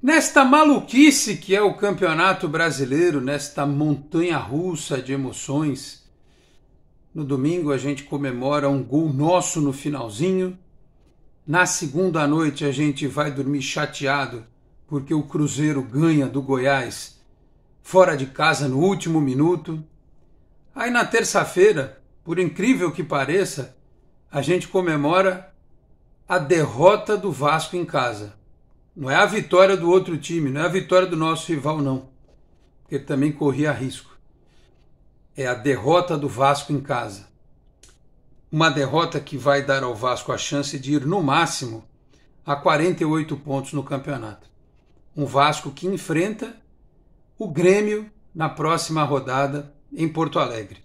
Nesta maluquice que é o Campeonato Brasileiro, nesta montanha-russa de emoções, no domingo a gente comemora um gol nosso no finalzinho. Na segunda noite a gente vai dormir chateado porque o Cruzeiro ganha do Goiás fora de casa no último minuto. Aí na terça-feira, por incrível que pareça, a gente comemora a derrota do Vasco em casa. Não é a vitória do outro time, não é a vitória do nosso rival, não. Porque ele também corria risco. É a derrota do Vasco em casa. Uma derrota que vai dar ao Vasco a chance de ir, no máximo, a 48 pontos no campeonato. Um Vasco que enfrenta o Grêmio na próxima rodada em Porto Alegre.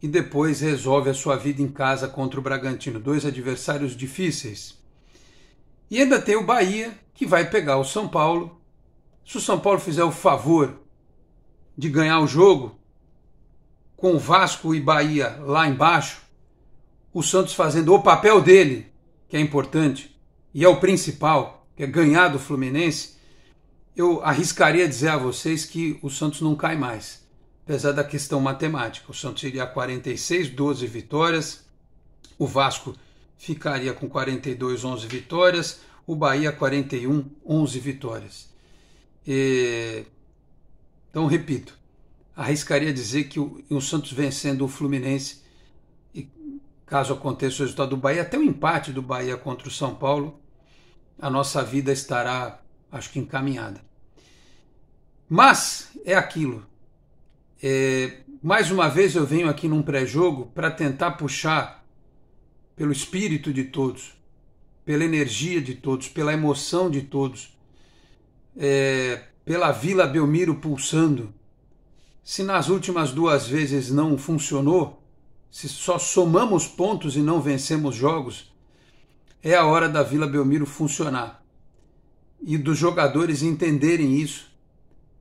E depois resolve a sua vida em casa contra o Bragantino. Dois adversários difíceis. E ainda tem o Bahia, que vai pegar o São Paulo. Se o São Paulo fizer o favor de ganhar o jogo, com o Vasco e Bahia lá embaixo, o Santos fazendo o papel dele, que é importante, e é o principal, que é ganhar do Fluminense, eu arriscaria dizer a vocês que o Santos não cai mais, apesar da questão matemática. O Santos iria a 46, 12 vitórias, o Vasco ficaria com 42, 11 vitórias, o Bahia 41, 11 vitórias. Então, repito, arriscaria dizer que o Santos vencendo o Fluminense, e caso aconteça o resultado do Bahia, até o empate do Bahia contra o São Paulo, a nossa vida estará, acho que, encaminhada. Mas é aquilo. Mais uma vez eu venho aqui num pré-jogo para tentar puxar pelo espírito de todos, pela energia de todos, pela emoção de todos, pela Vila Belmiro pulsando. Se nas últimas duas vezes não funcionou, se só somamos pontos e não vencemos jogos, é a hora da Vila Belmiro funcionar. E dos jogadores entenderem isso,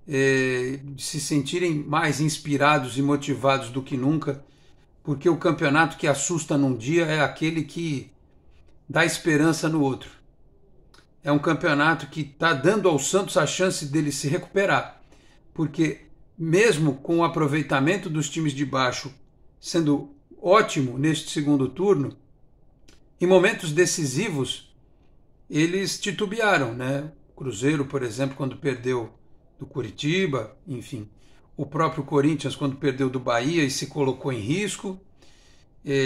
de se sentirem mais inspirados e motivados do que nunca, porque o campeonato que assusta num dia é aquele que dá esperança no outro. É um campeonato que está dando ao Santos a chance dele se recuperar, porque mesmo com o aproveitamento dos times de baixo sendo ótimo neste segundo turno, em momentos decisivos eles titubearam, né? O Cruzeiro, por exemplo, quando perdeu do Coritiba, enfim. O próprio Corinthians, quando perdeu do Bahia e se colocou em risco.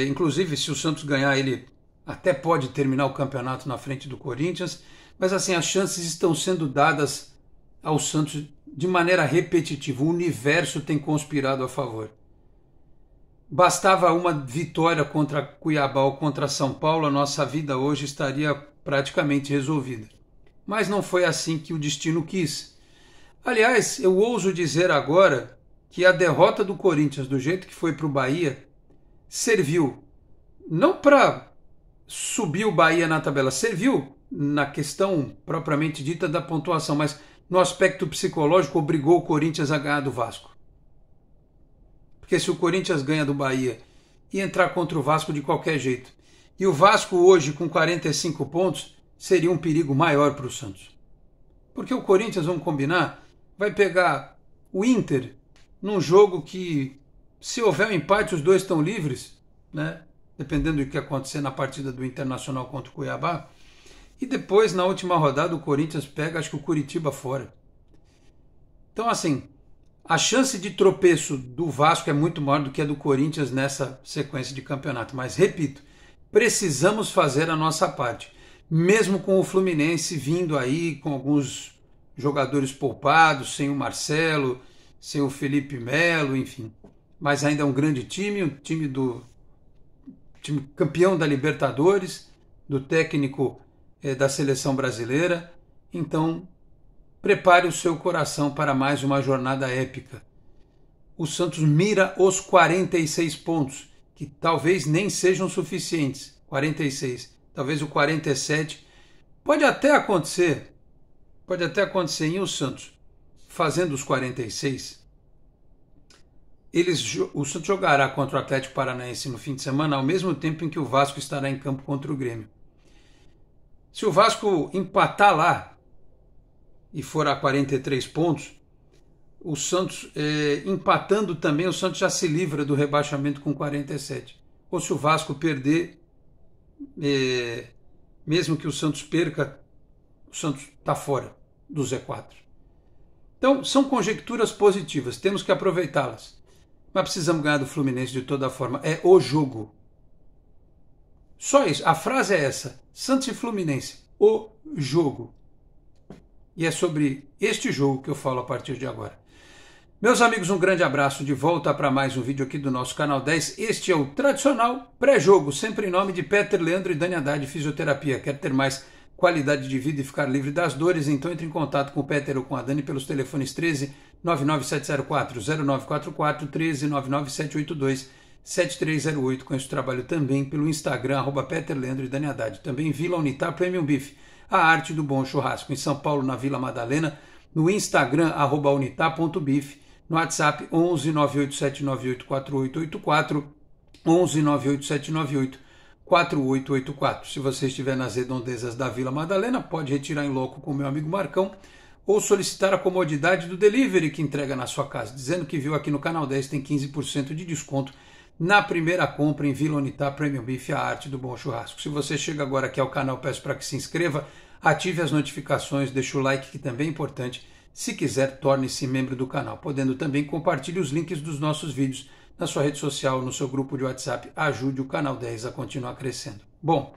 Inclusive, se o Santos ganhar, ele até pode terminar o campeonato na frente do Corinthians. Mas, assim, as chances estão sendo dadas ao Santos de maneira repetitiva. O universo tem conspirado a favor. Bastava uma vitória contra Cuiabá ou contra São Paulo, a nossa vida hoje estaria praticamente resolvida. Mas não foi assim que o destino quis. Aliás, eu ouso dizer agora que a derrota do Corinthians, do jeito que foi para o Bahia, serviu não para subir o Bahia na tabela, serviu na questão propriamente dita da pontuação, mas no aspecto psicológico obrigou o Corinthians a ganhar do Vasco. Porque se o Corinthians ganha do Bahia, ia entrar contra o Vasco de qualquer jeito. E o Vasco hoje, com 45 pontos, seria um perigo maior para o Santos. Porque o Corinthians, vamos combinar, vai pegar o Inter num jogo que, se houver um empate, os dois estão livres, né? Dependendo do que acontecer na partida do Internacional contra o Cuiabá. E depois, na última rodada, o Corinthians pega, acho que o Curitiba fora. Então, assim, a chance de tropeço do Vasco é muito maior do que a do Corinthians nessa sequência de campeonato. Mas, repito, precisamos fazer a nossa parte. Mesmo com o Fluminense vindo aí com alguns jogadores poupados, sem o Marcelo, sem o Felipe Melo, enfim. Mas ainda é um grande time, time campeão da Libertadores, do técnico da seleção brasileira. Então, prepare o seu coração para mais uma jornada épica. O Santos mira os 46 pontos, que talvez nem sejam suficientes. 46, talvez o 47. Pode até acontecer em o Santos fazendo os 46. O Santos jogará contra o Atlético Paranaense no fim de semana, ao mesmo tempo em que o Vasco estará em campo contra o Grêmio. Se o Vasco empatar lá, e for a 43 pontos, o Santos empatando também, o Santos já se livra do rebaixamento com 47. Ou se o Vasco perder, mesmo que o Santos perca, o Santos está fora do Z4. Então, são conjecturas positivas, temos que aproveitá-las. Mas precisamos ganhar do Fluminense de toda forma. É o jogo. Só isso. A frase é essa. Santos e Fluminense. O jogo. E é sobre este jogo que eu falo a partir de agora. Meus amigos, um grande abraço. De volta para mais um vídeo aqui do nosso Canal 10. Este é o tradicional pré-jogo, sempre em nome de Peter, Leandro e Dani Haddad Fisioterapia. Quer ter mais qualidade de vida e ficar livre das dores? Então entre em contato com o Peter ou com a Dani pelos telefones 13 99704 0944, 13 99782 7308. Conheço o trabalho também pelo Instagram, @Peter, Leandro e Dani Haddad. Também Vila Unitar Premium Beef, a arte do bom churrasco. Em São Paulo, na Vila Madalena, no Instagram, @unitar.beef. No WhatsApp 11 98798 4884, 11 98798 4884. Se você estiver nas redondezas da Vila Madalena, pode retirar em loco com o meu amigo Marcão ou solicitar a comodidade do delivery que entrega na sua casa. Dizendo que viu aqui no Canal 10, tem 15% de desconto na primeira compra em Vila Unitar Premium Beef, a arte do bom churrasco. Se você chega agora aqui ao canal, peço para que se inscreva, ative as notificações, deixe o like, que também é importante. Se quiser, torne-se membro do canal, podendo também compartilhar os links dos nossos vídeos na sua rede social, no seu grupo de WhatsApp. Ajude o Canal 10 a continuar crescendo. Bom,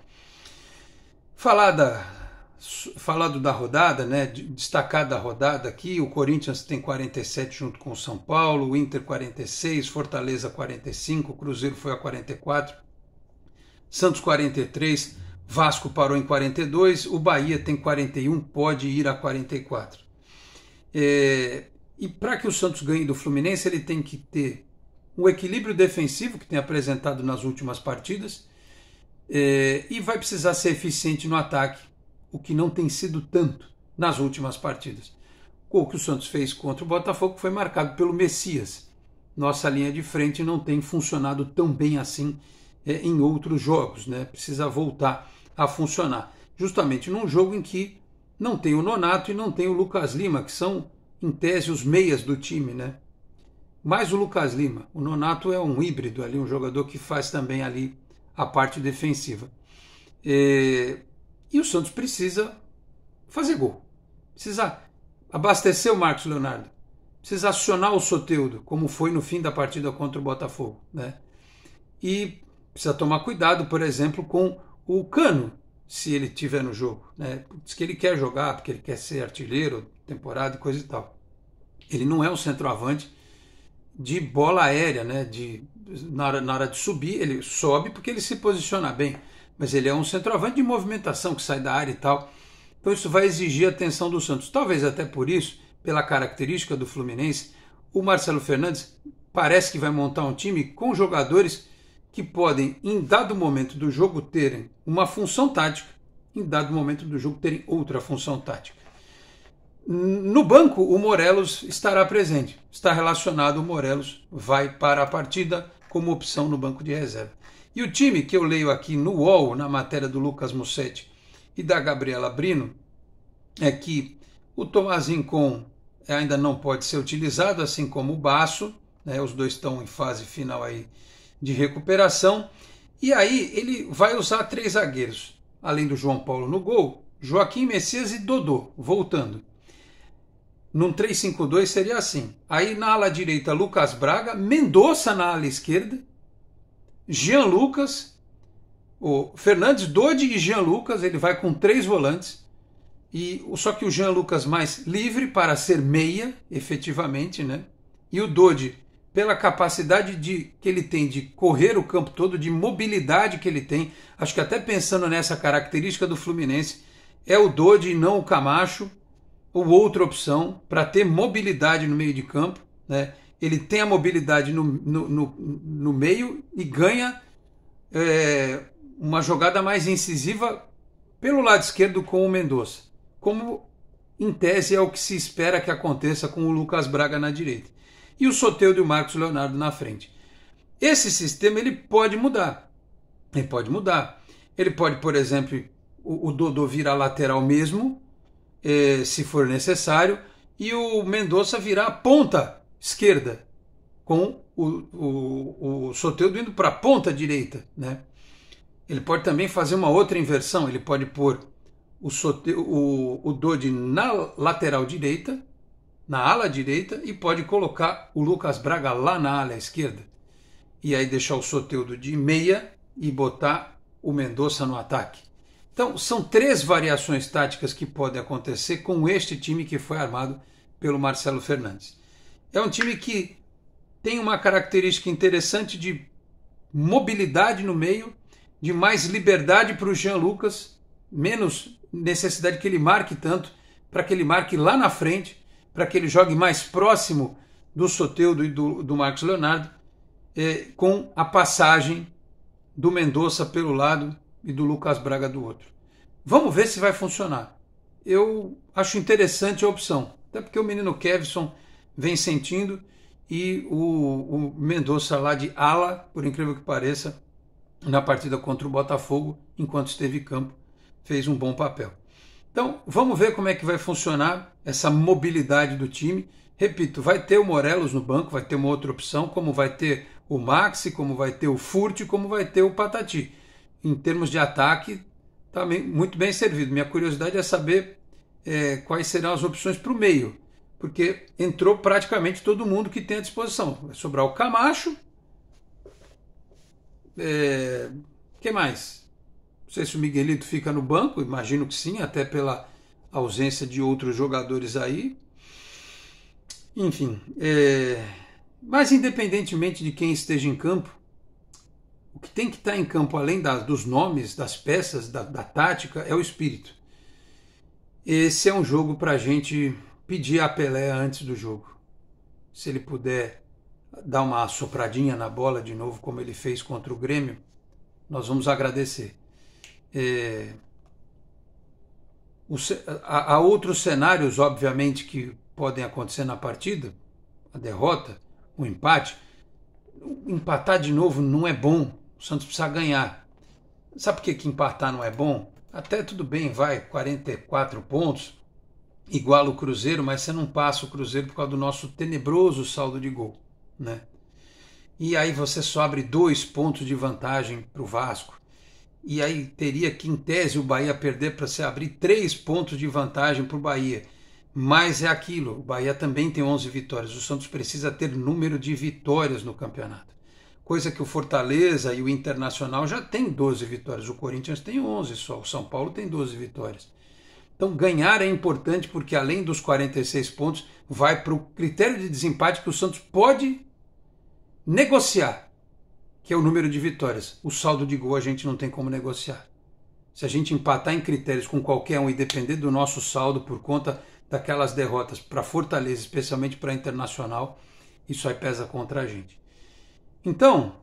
falado da rodada, né, destacar da rodada aqui, o Corinthians tem 47 junto com o São Paulo, o Inter 46, Fortaleza 45, o Cruzeiro foi a 44, Santos 43, Vasco parou em 42, o Bahia tem 41, pode ir a 44. E para que o Santos ganhe do Fluminense, ele tem que ter um equilíbrio defensivo que tem apresentado nas últimas partidas, e vai precisar ser eficiente no ataque, o que não tem sido tanto nas últimas partidas. O gol que o Santos fez contra o Botafogo foi marcado pelo Messias. Nossa linha de frente não tem funcionado tão bem assim em outros jogos, né? Precisa voltar a funcionar. Justamente num jogo em que não tem o Nonato e não tem o Lucas Lima, que são, em tese, os meias do time, né? Mais o Lucas Lima. O Nonato é um híbrido ali, um jogador que faz também ali a parte defensiva. E o Santos precisa fazer gol. Precisa abastecer o Marcos Leonardo. Precisa acionar o Soteldo, como foi no fim da partida contra o Botafogo, né? E precisa tomar cuidado, por exemplo, com o Cano, se ele estiver no jogo, né? Diz que ele quer jogar, porque ele quer ser artilheiro, temporada e coisa e tal. Ele não é um centroavante de bola aérea, né? Na hora de subir, ele sobe porque ele se posiciona bem, mas ele é um centroavante de movimentação, que sai da área e tal. Então isso vai exigir a atenção do Santos. Talvez até por isso, pela característica do Fluminense, o Marcelo Fernandes parece que vai montar um time com jogadores que podem, em dado momento do jogo, terem uma função tática, em dado momento do jogo terem outra função tática. No banco, o Morelos estará presente. Está relacionado, o Morelos vai para a partida como opção no banco de reserva. E o time que eu leio aqui no UOL, na matéria do Lucas Mussetti e da Gabriela Brino, é que o Tomás Rincon ainda não pode ser utilizado, assim como o Basso, né? Os dois estão em fase final aí de recuperação, e aí ele vai usar 3 zagueiros, além do João Paulo no gol, Joaquim Messias e Dodô, voltando. Num 3-5-2 seria assim, aí na ala direita Lucas Braga, Mendonça na ala esquerda, Jean Lucas, o Fernandes, Dodi e Jean Lucas, ele vai com 3 volantes, só que o Jean Lucas mais livre para ser meia, efetivamente, né? E o Dodi, pela capacidade que ele tem de correr o campo todo, de mobilidade que ele tem, acho que até pensando nessa característica do Fluminense, é o Dodi e não o Camacho, ou outra opção, para ter mobilidade no meio de campo, né? Ele tem a mobilidade no meio e ganha uma jogada mais incisiva pelo lado esquerdo com o Mendonça, como em tese é o que se espera que aconteça com o Lucas Braga na direita. E o Soteldo e o Marcos Leonardo na frente. Esse sistema ele pode mudar. Ele pode, por exemplo, o Dodô virar lateral mesmo, se for necessário, e o Mendonça virar a ponta esquerda, com o Soteldo indo para a ponta direita, né? Ele pode também fazer uma outra inversão, ele pode pôr o Dodi na lateral direita, na ala direita, e pode colocar o Lucas Braga lá na ala esquerda. E aí deixar o Soteldo de meia e botar o Mendonça no ataque. Então, são 3 variações táticas que podem acontecer com este time que foi armado pelo Marcelo Fernandes. É um time que tem uma característica interessante de mobilidade no meio, de mais liberdade para o Jean Lucas, menos necessidade que ele marque tanto, para que ele marque lá na frente, para que ele jogue mais próximo do Soteldo e do Marcos Leonardo, com a passagem do Mendonça pelo lado e do Lucas Braga do outro. Vamos ver se vai funcionar. Eu acho interessante a opção, até porque o menino Kevson vem sentindo, e o Mendonça lá de ala, por incrível que pareça, na partida contra o Botafogo, enquanto esteve em campo, fez um bom papel. Então, vamos ver como é que vai funcionar essa mobilidade do time. Repito, vai ter o Morelos no banco, vai ter uma outra opção, como vai ter o Maxi, como vai ter o Furt, como vai ter o Patati. Em termos de ataque, está muito bem servido. Minha curiosidade é saber quais serão as opções para o meio, porque entrou praticamente todo mundo que tem à disposição. Vai sobrar o Camacho. Quem mais? Não sei se o Miguelito fica no banco, imagino que sim, até pela ausência de outros jogadores aí. Enfim, mas independentemente de quem esteja em campo, o que tem que estar em campo, além dos nomes, das peças, da tática, é o espírito. Esse é um jogo para a gente pedir a Pelé antes do jogo. Se ele puder dar uma sopradinha na bola de novo, como ele fez contra o Grêmio, nós vamos agradecer. Há outros cenários, obviamente, que podem acontecer na partida, a derrota, o empate. Empatar de novo não é bom, o Santos precisa ganhar. Sabe por que empatar não é bom? Até tudo bem, vai, 44 pontos, iguala o Cruzeiro, mas você não passa o Cruzeiro por causa do nosso tenebroso saldo de gol, né? E aí você só abre 2 pontos de vantagem para o Vasco. E aí teria que, em tese, o Bahia perder para você abrir 3 pontos de vantagem para o Bahia. Mas é aquilo, o Bahia também tem 11 vitórias. O Santos precisa ter número de vitórias no campeonato. Coisa que o Fortaleza e o Internacional já têm 12 vitórias. O Corinthians tem 11 só, o São Paulo tem 12 vitórias. Então ganhar é importante porque além dos 46 pontos, vai para o critério de desempate que o Santos pode negociar, que é o número de vitórias. O saldo de gol a gente não tem como negociar. Se a gente empatar em critérios com qualquer um e depender do nosso saldo por conta daquelas derrotas para Fortaleza, especialmente para Internacional, isso aí pesa contra a gente. Então,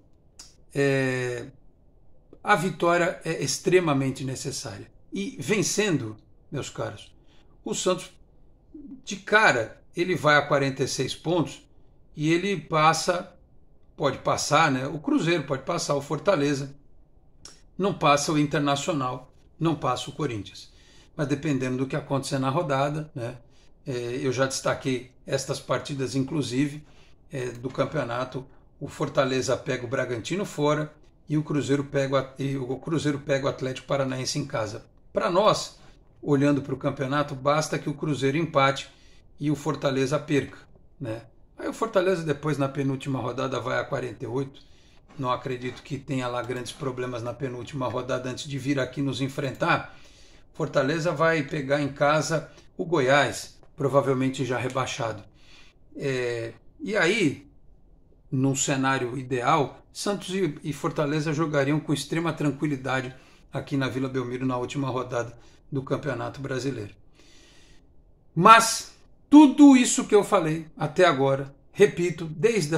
a vitória é extremamente necessária. E vencendo, meus caros, o Santos, de cara, ele vai a 46 pontos e ele pode passar, né? O Cruzeiro pode passar, o Fortaleza, não passa o Internacional, não passa o Corinthians. Mas dependendo do que acontecer na rodada, né? Eu já destaquei estas partidas, inclusive, do campeonato. O Fortaleza pega o Bragantino fora e o Cruzeiro pega o Atlético Paranaense em casa. Para nós, olhando para o campeonato, basta que o Cruzeiro empate e o Fortaleza perca, né? Aí o Fortaleza depois na penúltima rodada vai a 48. Não acredito que tenha lá grandes problemas na penúltima rodada antes de vir aqui nos enfrentar. Fortaleza vai pegar em casa o Goiás, provavelmente já rebaixado. E aí, num cenário ideal, Santos e Fortaleza jogariam com extrema tranquilidade aqui na Vila Belmiro na última rodada do Campeonato Brasileiro. Mas tudo isso que eu falei até agora, repito, desde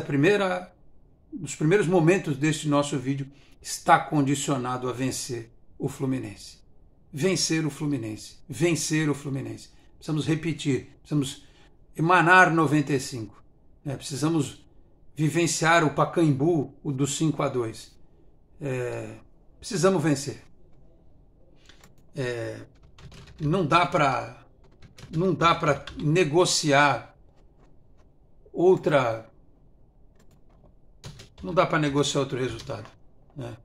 dos primeiros momentos deste nosso vídeo, está condicionado a vencer o Fluminense. Vencer o Fluminense. Vencer o Fluminense. Precisamos repetir, precisamos emanar 95. Né? Precisamos vivenciar o Pacaembu, o do 5-2. Precisamos vencer. Não dá para não dá para negociar outra... Não dá para negociar outro resultado, né?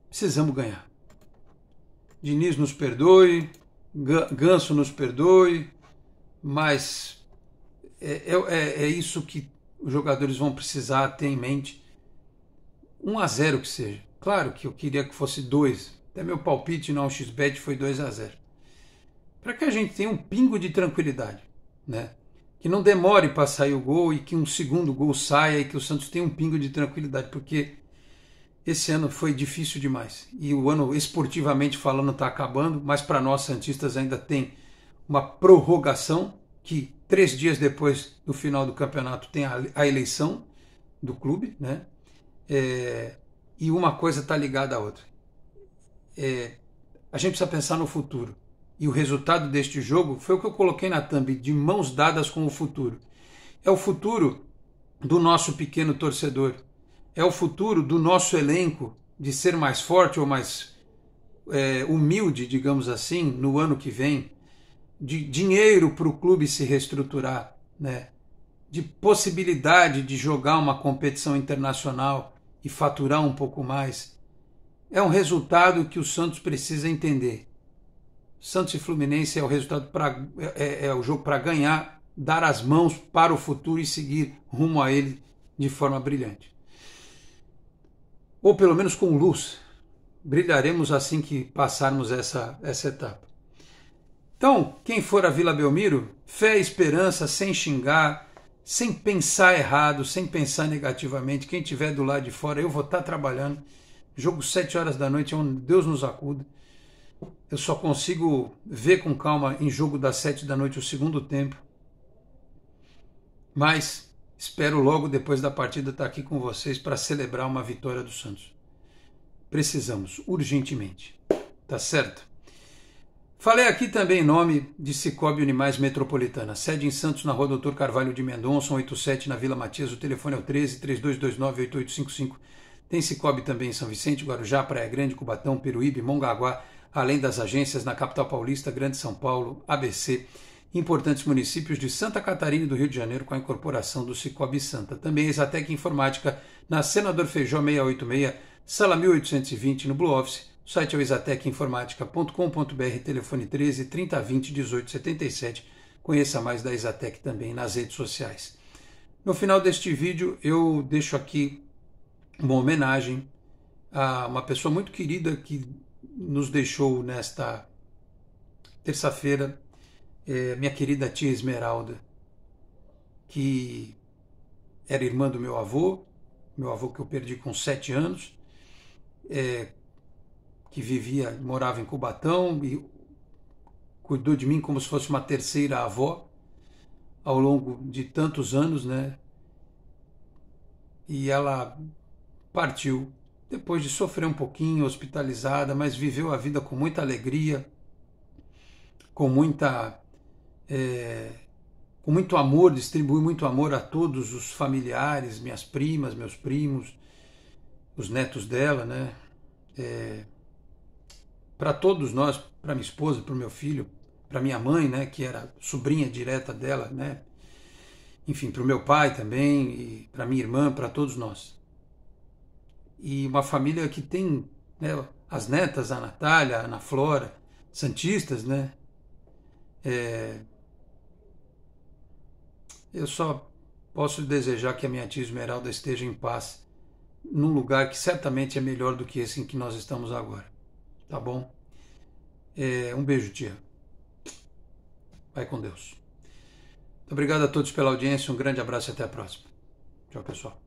Precisamos ganhar. Diniz nos perdoe, Ganso nos perdoe, mas é isso que os jogadores vão precisar ter em mente. 1-0 que seja. Claro que eu queria que fosse 2. Até meu palpite no XBet foi 2-0. Para que a gente tenha um pingo de tranquilidade, né? Que não demore para sair o gol e que um segundo gol saia e que o Santos tenha um pingo de tranquilidade, porque esse ano foi difícil demais. E o ano, esportivamente falando, está acabando, mas para nós santistas ainda tem uma prorrogação, que 3 dias depois do final do campeonato tem a eleição do clube, né? E uma coisa está ligada à outra. A gente precisa pensar no futuro. E o resultado deste jogo foi o que eu coloquei na thumb, de mãos dadas com o futuro. É o futuro do nosso pequeno torcedor. É o futuro do nosso elenco de ser mais forte ou mais humilde, digamos assim, no ano que vem. De dinheiro para o clube se reestruturar, né? De possibilidade de jogar uma competição internacional e faturar um pouco mais. É um resultado que o Santos precisa entender. Santos e Fluminense é o resultado é o jogo para ganhar, dar as mãos para o futuro e seguir rumo a ele de forma brilhante. Ou pelo menos com luz. Brilharemos assim que passarmos essa etapa. Então, quem for a Vila Belmiro, fé e esperança, sem xingar, sem pensar errado, sem pensar negativamente. Quem estiver do lado de fora, eu vou estar trabalhando. Jogo 7 horas da noite, é onde Deus nos acuda. Eu só consigo ver com calma em jogo das 7 da noite o segundo tempo. Mas espero logo depois da partida estar aqui com vocês para celebrar uma vitória do Santos. Precisamos, urgentemente. Tá certo? Falei aqui também em nome de Cicobi Unimed Metropolitana, sede em Santos, na Rua Doutor Carvalho de Mendonça, 187, na Vila Matias. O telefone é o 13-3229-8855. Tem Cicobi também em São Vicente, Guarujá, Praia Grande, Cubatão, Peruíbe, Mongaguá, além das agências na capital paulista, Grande São Paulo, ABC, importantes municípios de Santa Catarina e do Rio de Janeiro, com a incorporação do Cicobi Santa. Também a Exatec Informática, na Senador Feijó 686, sala 1820, no Blue Office. O site é o exatecinformatica.com.br, telefone 13 3020 1877. Conheça mais da Exatec também nas redes sociais. No final deste vídeo, eu deixo aqui uma homenagem a uma pessoa muito querida que nos deixou nesta terça-feira, minha querida tia Esmeralda, que era irmã do meu avô que eu perdi com 7 anos, que morava em Cubatão e cuidou de mim como se fosse uma terceira avó ao longo de tantos anos, né? E ela partiu depois de sofrer um pouquinho, hospitalizada, mas viveu a vida com muita alegria, com muito amor, distribuiu muito amor a todos os familiares, minhas primas, meus primos, os netos dela, né? Para todos nós, para minha esposa, para o meu filho, para minha mãe, né, que era sobrinha direta dela, né? Enfim, para o meu pai também, e para minha irmã, para todos nós. E uma família que tem, né, as netas, a Natália, a Ana Flora, santistas, né? Eu só posso desejar que a minha tia Esmeralda esteja em paz, num lugar que certamente é melhor do que esse em que nós estamos agora. Tá bom? Um beijo, tia. Vai com Deus. Muito obrigado a todos pela audiência, um grande abraço e até a próxima. Tchau, pessoal.